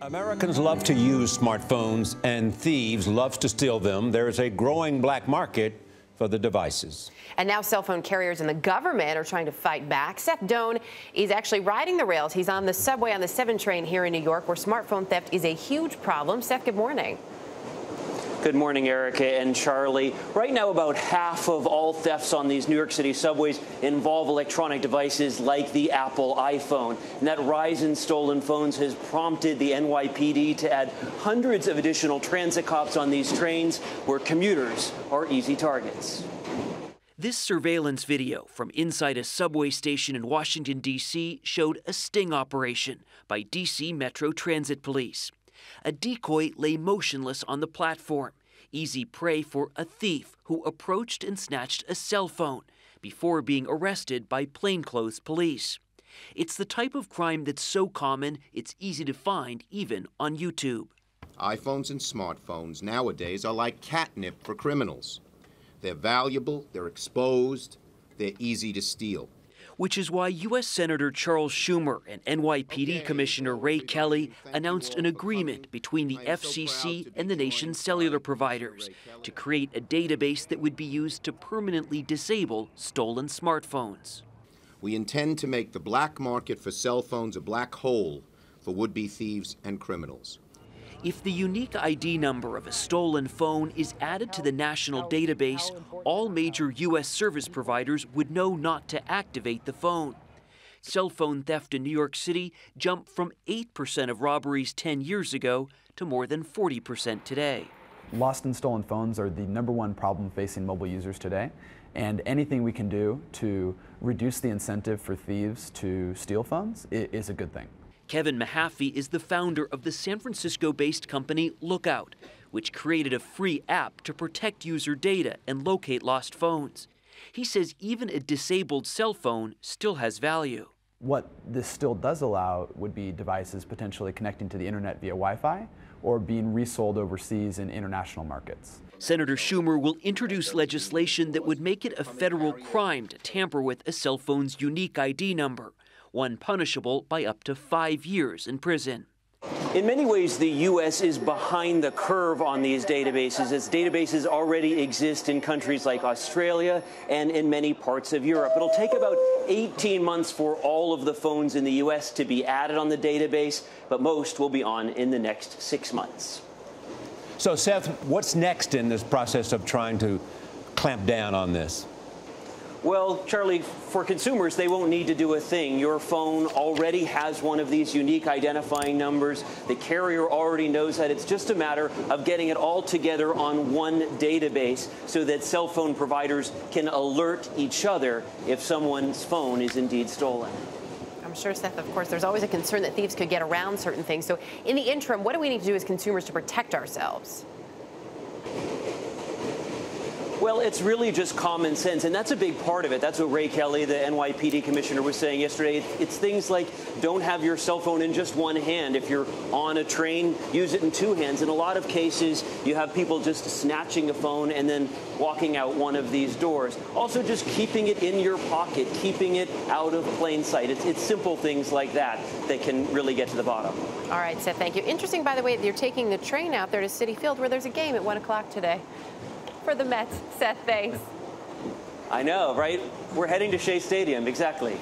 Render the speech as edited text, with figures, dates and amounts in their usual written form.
Americans love to use smartphones, and thieves love to steal them. There's a growing black market for the devices. And now cell phone carriers and the government are trying to fight back. Seth Doane is actually riding the rails. He's on the subway on the 7 train here in New York, where smartphone theft is a huge problem. Seth, good morning. Good morning, Erica and Charlie. Right now, about half of all thefts on these New York City subways involve electronic devices like the Apple iPhone. And that rise in stolen phones has prompted the NYPD to add hundreds of additional transit cops on these trains where commuters are easy targets. This surveillance video from inside a subway station in Washington, D.C. showed a sting operation by D.C. Metro Transit Police. A decoy lay motionless on the platform, easy prey for a thief who approached and snatched a cell phone before being arrested by plainclothes police. It's the type of crime that's so common it's easy to find even on YouTube. iPhones and smartphones nowadays are like catnip for criminals. They're valuable, they're exposed, they're easy to steal. Which is why U.S. Senator Charles Schumer and NYPD Commissioner Ray Kelly announced an agreement between the FCC and the nation's cellular providers to create a database that would be used to permanently disable stolen smartphones. We intend to make the black market for cell phones a black hole for would-be thieves and criminals. If the unique ID number of a stolen phone is added to the national database, all major U.S. service providers would know not to activate the phone. Cell phone theft in New York City jumped from 8% of robberies 10 years ago to more than 40% today. Lost and stolen phones are the #1 problem facing mobile users today, and anything we can do to reduce the incentive for thieves to steal phones is a good thing. Kevin Mahaffey is the founder of the San Francisco-based company Lookout, which created a free app to protect user data and locate lost phones. He says even a disabled cell phone still has value. What this still does allow would be devices potentially connecting to the internet via Wi-Fi or being resold overseas in international markets. Senator Schumer will introduce legislation that would make it a federal crime to tamper with a cell phone's unique ID number, one punishable by up to 5 years in prison. In many ways, the U.S. is behind the curve on these databases, as databases already exist in countries like Australia and in many parts of Europe. It'll take about 18 months for all of the phones in the U.S. to be added on the database, but most will be on in the next 6 months. So, Seth, what's next in this process of trying to clamp down on this? Well, Charlie, for consumers, they won't need to do a thing. Your phone already has one of these unique identifying numbers. The carrier already knows that. It's just a matter of getting it all together on one database so that cell phone providers can alert each other if someone's phone is indeed stolen. I'm sure, Seth, of course, there's always a concern that thieves could get around certain things. So in the interim, what do we need to do as consumers to protect ourselves? Well, it's really just common sense, and that's a big part of it. That's what Ray Kelly, the NYPD commissioner, was saying yesterday. It's things like don't have your cell phone in just one hand. If you're on a train, use it in 2 hands. In a lot of cases, you have people just snatching a phone and then walking out one of these doors. Also, just keeping it in your pocket, keeping it out of plain sight. It's simple things like that that can really get to the bottom. All right, Seth, thank you. Interesting, by the way, that you're taking the train out there to Citi Field, where there's a game at 1 o'clock today. For the Mets. Seth, thanks. I know, right? We're heading to Shea Stadium, exactly.